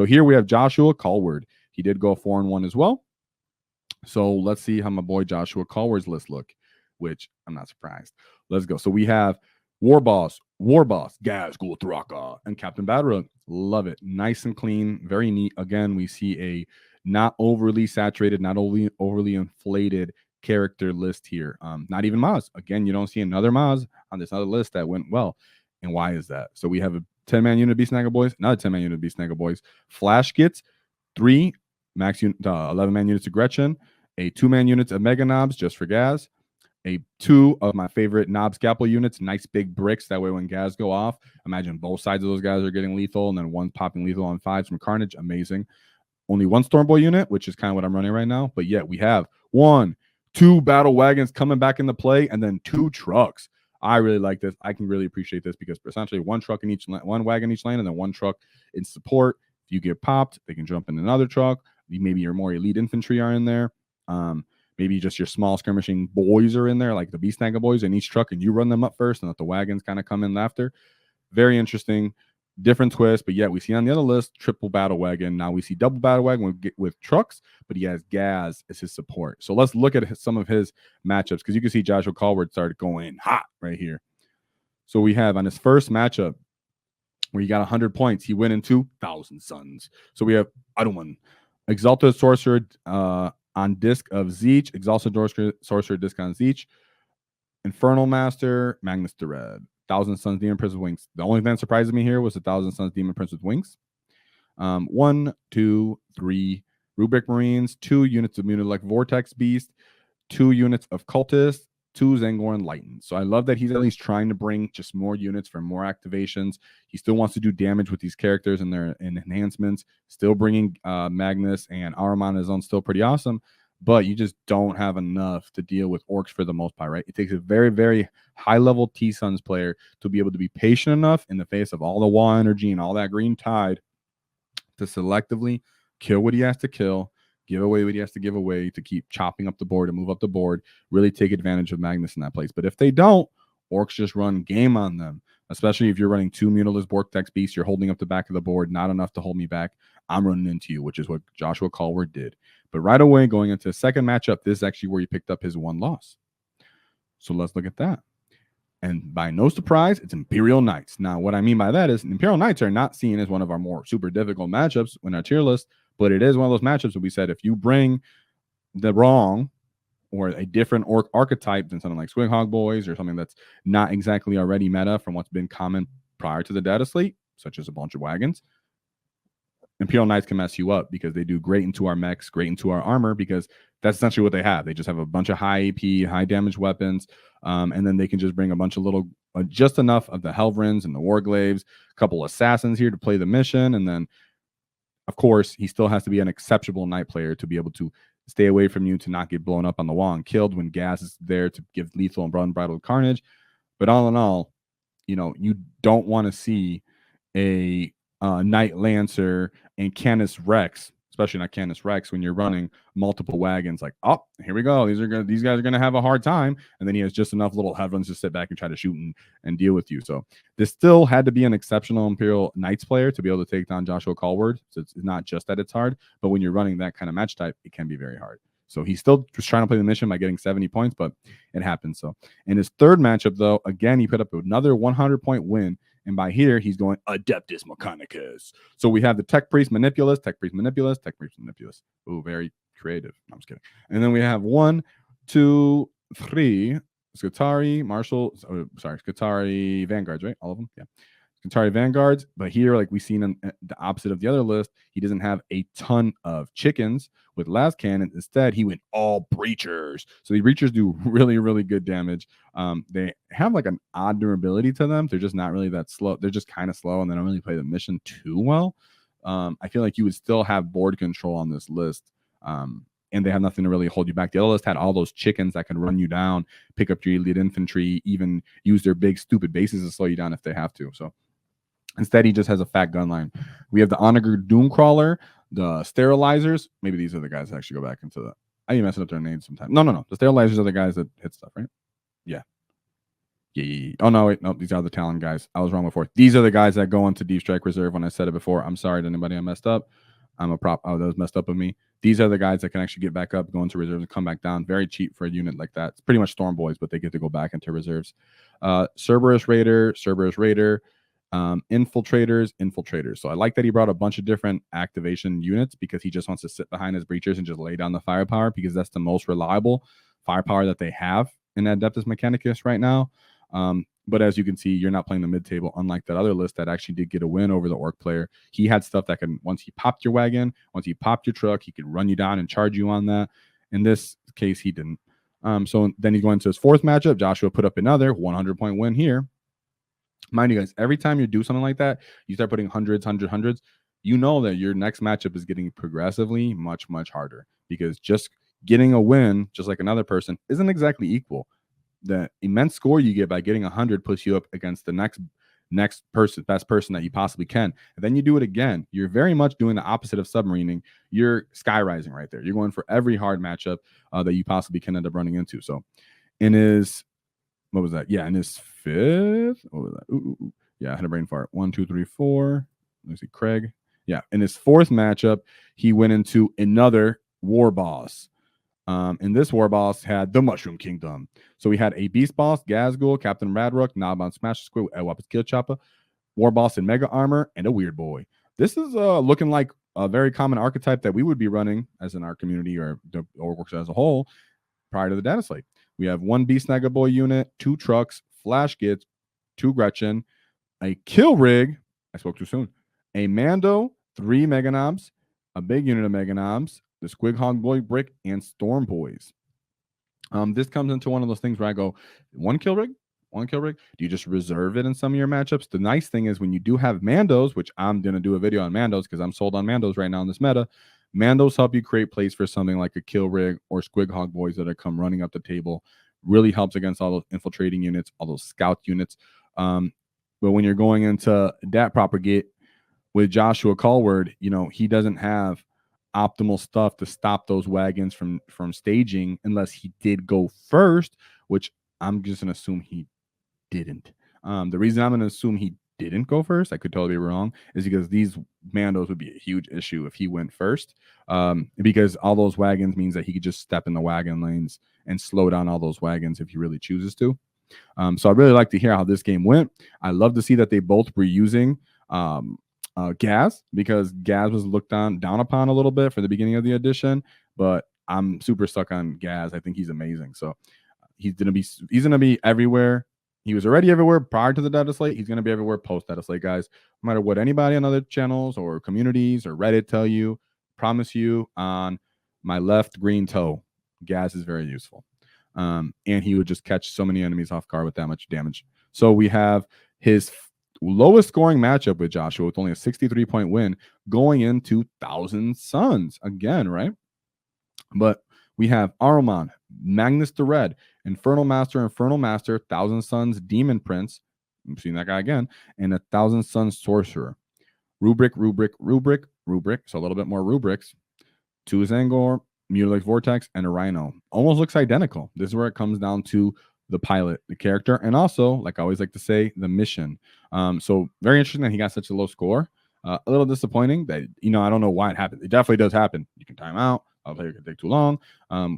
So here we have Joshua Cowlard. He did go 4-1 as well. So let's see how my boy Joshua Cowlard's list look, which I'm not surprised. Let's go. So we have War Boss, Ghaz, and Captain Battlewagon. Love it. Nice and clean, very neat. Again, we see a not overly saturated, not overly inflated character list here. Not even Maz. Again, you don't see another Maz on this other list that went well. And why is that? So we have a 10-man unit of Snagga Boyz, another 10-man unit of Snagga Boyz, Flash Gitz, 3 max 11-man units of Gretchen, a 2-man units of Mega Nobz just for Ghaz, a 2 of my favorite Nobz scalpel units, nice big bricks. That way when Ghaz go off, imagine both sides of those guys are getting lethal, and then one's popping lethal on 5s from Carnage. Amazing. Only 1 Stormboy unit, which is kind of what I'm running right now. But yet we have 1, 2 Battlewagons coming back into play, and then 2 trucks. I really like this. I can really appreciate this because essentially 1 truck in each lane, 1 wagon in each lane, and then 1 truck in support. If you get popped, they can jump in another truck. Maybe your more elite infantry are in there. Maybe just your small skirmishing boys are in there, like the Snagga Boyz in each truck, and you run them up first and let the wagons kind of come in after. Very interesting, different twist, but yet we see on the other list, triple Battlewagon. Now we see double Battlewagon with trucks, but he has Ghaz as his support. So let's look at some of his matchups, because you can see Joshua Cowlard started going hot right here. So we have on his first matchup, where he got 100 points, he went into 1,000 Suns. So we have Aduman, Exalted Sorcerer on disc of Zeech, Exalted Sorcerer disc on Zeech, Infernal Master, Magnus the Red, 1,000 Suns Demon Prince with Wings. The only thing that surprised me here was 1,000 Suns Demon Prince with Wings. 1, 2, 3 Rubric Marines, 2 units of Munilect Vortex Beast, 2 units of Cultist, 2 Zangor Enlightened. So I love that he's at least trying to bring just more units for more activations. He still wants to do damage with these characters and their enhancements. Still bringing Magnus and Arum on his own, still pretty awesome. But you just don't have enough to deal with orks for the most part, right? It takes a very, very high-level T-Suns player to be able to be patient enough in the face of all the wall energy and all that green tide to selectively kill what he has to kill, give away what he has to give away, to keep chopping up the board and move up the board, really take advantage of Magnus in that place. But if they don't, orks just run game on them, especially if you're running 2 Mutilus Vortex Beasts, you're holding up the back of the board, not enough to hold me back. I'm running into you, which is what Joshua Cowlard did. But right away, going into the second matchup, this is actually where he picked up his 1 loss. So let's look at that. And by no surprise, it's Imperial Knights. Now, what I mean by that is Imperial Knights are not seen as one of our more super difficult matchups in our tier list, but it is one of those matchups that we said if you bring the wrong or a different orc archetype than something like Squighog Boys or something that's not exactly already meta from what's been common prior to the data slate, such as a bunch of wagons, Imperial Knights can mess you up because they do great into our mechs, great into our armor, because that's essentially what they have. They just have a bunch of high AP, high damage weapons, and then they can just bring a bunch of little, just enough of the Helvrins and the Warglaves, a couple assassins here to play the mission, and then, of course, he still has to be an exceptional knight player to be able to stay away from you, to not get blown up on the wall and killed when Ghaz is there to give lethal and unbridled carnage. But all in all, you know, you don't want to see a Knight Lancer and Canis Rex, especially not Canis Rex, when you're running multiple wagons. Like, oh, here we go. These guys are gonna have a hard time, and then he has just enough little headruns to sit back and try to shoot and deal with you. So this still had to be an exceptional Imperial Knights player to be able to take down Joshua Cowlard. So it's not just that it's hard, but when you're running that kind of match type, it can be very hard. So he still was trying to play the mission by getting 70 points, but it happens. So in his third matchup, though, again, he put up another 100-point win. And by here, he's going Adeptus Mechanicus. So we have the Tech Priest Manipulus, Tech Priest Manipulus, Tech Priest Manipulus. Ooh, very creative. No, I'm just kidding. And then we have 1, 2, 3 Skitarii, Skitarii Vanguards, right? All of them? Yeah. Skitarii Vanguards. But here, like we've seen in the opposite of the other list, he doesn't have a ton of chickens with last cannon. Instead, he went all breachers. So the breachers do really, really good damage. They have like an odd durability to them. They're just not really that slow. They're just kind of slow, and they don't really play the mission too well. I feel like you would still have board control on this list. And they have nothing to really hold you back. The other list had all those chickens that could run you down, pick up your elite infantry, even use their big stupid bases to slow you down if they have to. So instead, he just has a fat gun line. We have the Onager Doomcrawler, the Sterilizers. Maybe these are the guys that actually go back into the... I even messing up their names sometimes. No. The Sterilizers are the guys that hit stuff, right? Yeah. Yeah. Oh, no, wait. No, these are the Talon guys. I was wrong before. These are the guys that go into Deep Strike Reserve when I said it before. I'm sorry to anybody I messed up. I'm a prop. Oh, that was messed up of me. These are the guys that can actually get back up, go into reserves, and come back down. Very cheap for a unit like that. It's pretty much Storm Boys, but they get to go back into reserves. Cerberus Raider, infiltrators. So I like that he brought a bunch of different activation units because he just wants to sit behind his breachers and just lay down the firepower because that's the most reliable firepower that they have in Adeptus Mechanicus right now. But as you can see, you're not playing the mid table, unlike that other list that actually did get a win over the orc player. He had stuff that can, once he popped your wagon, once he popped your truck, he could run you down and charge you on that. In this case, he didn't. So then he's going to his fourth matchup. Joshua put up another 100-point win here. Mind you guys, every time you do something like that, you start putting hundreds, you know that your next matchup is getting progressively much, much harder because just getting a win, just like another person, isn't exactly equal. The immense score you get by getting 100 puts you up against the next person, best person that you possibly can. And then you do it again. You're very much doing the opposite of submarining. You're sky rising right there. You're going for every hard matchup that you possibly can end up running into. So in his, what was that? Yeah, in his fifth, what was that? Ooh. Yeah, I had a brain fart. 1, 2, 3, 4. Let me see, Craig. Yeah, in his fourth matchup, he went into another war boss. And this war boss had the Mushroom Kingdom. So we had a beast boss, Gazgul, Captain Radrook, Nobz Smash Squid, Elwapis Kill Chopper, war boss in mega armor, and a weird boy. This is looking like a very common archetype that we would be running as in our community or the orcs as a whole prior to the data slate. We have 1 beast Snagga Boy unit, 2 trucks, flash Gitz, 2 Gretchen, a kill rig. I spoke too soon. A Mando, 3 Mega Nobz, a big unit of Mega Nobz, the Squighog Boy Brick, and Storm Boys. This comes into one of those things where I go, one kill rig? Do you just reserve it in some of your matchups? The nice thing is when you do have Mandos, which I'm going to do a video on Mandos because I'm sold on Mandos right now in this meta, Mandos help you create plays for something like a kill rig or Squighog Boys that are come running up the table. Really helps against all those infiltrating units, all those scout units. But when you're going into that propagate with Joshua Cowlard, you know, he doesn't have optimal stuff to stop those wagons from staging unless he did go first, which I'm just gonna assume he didn't. The reason I'm gonna assume he didn't go first, I could totally be wrong, is because these Mandos would be a huge issue if he went first, because all those wagons means that he could just step in the wagon lanes and slow down all those wagons if he really chooses to. So I really like to hear how this game went. I love to see that they both were using Ghaz, because Ghaz was looked down upon a little bit for the beginning of the edition, but I'm super stuck on Ghaz. I think he's amazing. So he's gonna be everywhere. He was already everywhere prior to the data slate. He's gonna be everywhere post data slate, guys. No matter what anybody on other channels or communities or Reddit tell you, promise you on my left green toe, Ghaz is very useful. And he would just catch so many enemies off guard with that much damage. So we have his lowest scoring matchup with Joshua with only a 63-point win going into Thousand Suns again, right? But we have Aruman, Magnus the Red, Infernal Master, Thousand Suns, Demon Prince, I'm seeing that guy again, and a Thousand Suns Sorcerer. Rubric. So a little bit more rubrics. 2 Zangor, Mutilate Vortex, and a Rhino. Almost looks identical. This is where it comes down to the pilot, the character, and also, like I always like to say, the mission. So very interesting that he got such a low score. A little disappointing that, you know, I don't know why it happened. It definitely does happen. You can time out. A player could take too long.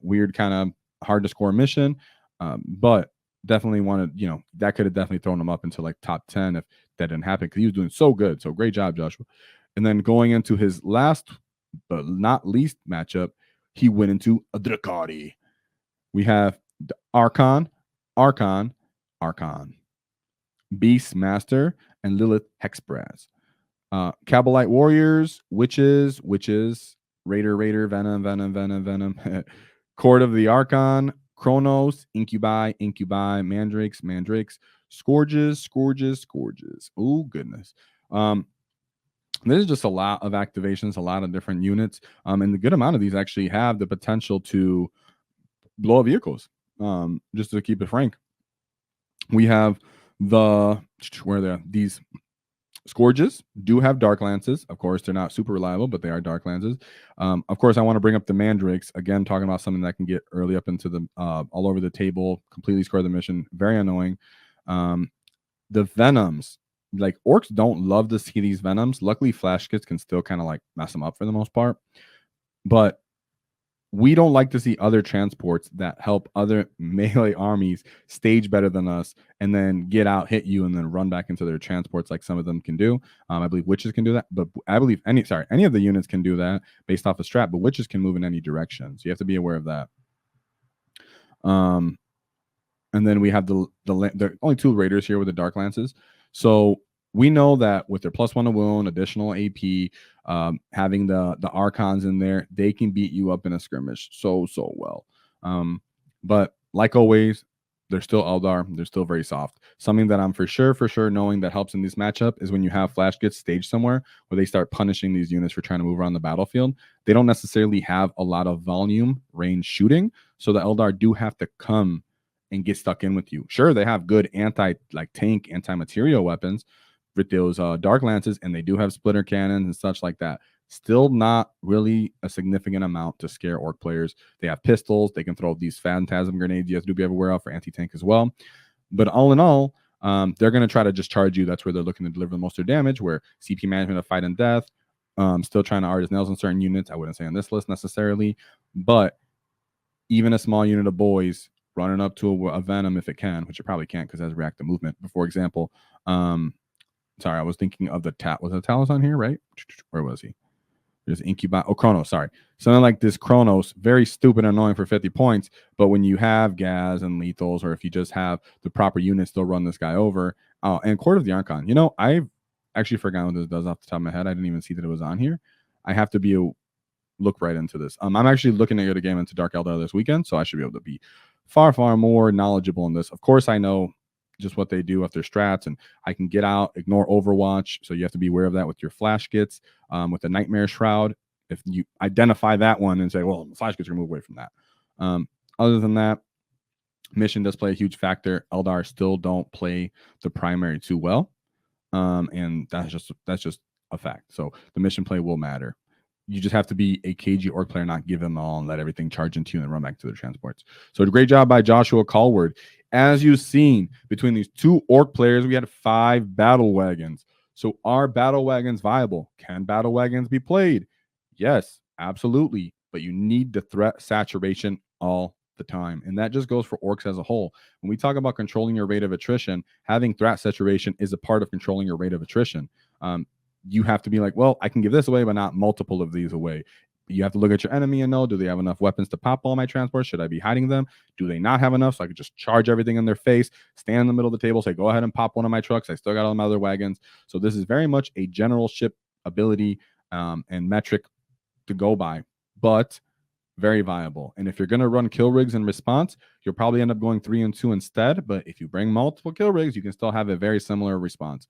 Weird, kind of hard to score mission. But definitely wanted, you know, that could have definitely thrown him up into like top 10 if that didn't happen, because he was doing so good. So great job, Joshua. And then going into his last but not least matchup, he went into a Dracari. We have the Archon, Beastmaster, and Lilith Hexbraz. Cabalite Warriors, Witches, Raider, Venom, Court of the Archon, Chronos, Incubi, Mandrakes, Scourges. Oh, goodness. There's just a lot of activations, a lot of different units. And the good amount of these actually have the potential to blow up vehicles. Just to keep it frank, we have these Scourges do have dark lances. Of course, they're not super reliable, but they are dark lances. Of course, I want to bring up the Mandrakes again, talking about something that can get early up into the all over the table, completely score the mission. Very annoying. The venoms, like orks don't love to see these venoms. Luckily, flash kits can still kind of like mess them up for the most part. But we don't like to see other transports that help other melee armies stage better than us and then get out, hit you, and then run back into their transports like some of them can do. I believe witches can do that, but I believe any of the units can do that based off a strat, but witches can move in any direction. So you have to be aware of that. And then we have the only 2 raiders here with the dark lances. So we know that with their +1 to wound, additional AP, having the archons in there, they can beat you up in a skirmish so well. But like always, they're still Eldar. They're still very soft. Something that I'm for sure knowing that helps in this matchup is when you have flash kits staged somewhere where they start punishing these units for trying to move around the battlefield. They don't necessarily have a lot of volume range shooting, so the Eldar do have to come and get stuck in with you. Sure, they have good tank, anti-material weapons with those dark lances, and they do have splitter cannons and such like that. Still not really a significant amount to scare orc players. They have pistols. They can throw these phantasm grenades you have to be aware of for anti-tank as well. But all in all, they're going to try to just charge you. That's where they're looking to deliver the most of their damage, where CP management of fight and death, still trying to artist nails on certain units. I wouldn't say on this list necessarily, but even a small unit of boys running up to a venom if it can, which it probably can't because it has reactive movement. But for example, sorry, I was thinking of the was the Talos on here, right? Where was he? There's Incubi. Oh, Chronos, sorry. Something like this Chronos, very stupid and annoying for 50 points. But when you have Ghaz and lethals, or if you just have the proper units, they'll run this guy over. And Court of the Archon. You know, I've actually forgotten what this does off the top of my head. I didn't even see that it was on here. I have to look right into this. I'm actually looking to get a game into Dark Eldar this weekend, so I should be able to be far more knowledgeable in this. Of course, I know just what they do with their strats, and I can get out, ignore Overwatch, so you have to be aware of that with your flash kits. With the Nightmare Shroud, if you identify that one and say, well, the flash kits are moved away from that. Other than that, mission does play a huge factor. Eldar still don't play the primary too well, and that's just a fact. So the mission play will matter. You just have to be a KG orc player, not give them all and let everything charge into you and run back to their transports. So a great job by Joshua Cowlard. As you've seen, between these 2 orc players, we had 5 battle wagons. So are battle wagons viable? Can battle wagons be played? Yes, absolutely. But you need the threat saturation all the time. And that just goes for orcs as a whole. When we talk about controlling your rate of attrition, having threat saturation is a part of controlling your rate of attrition. You have to be like, well, I can give this away, but not multiple of these away. You have to look at your enemy and know, do they have enough weapons to pop all my transports? Should I be hiding them? Do they not have enough? So I could just charge everything in their face, stand in the middle of the table, say, go ahead and pop one of my trucks. I still got all my other wagons. So this is very much a generalship ability and metric to go by, but very viable. And if you're going to run kill rigs in response, you'll probably end up going 3 and 2 instead. But if you bring multiple kill rigs, you can still have a very similar response.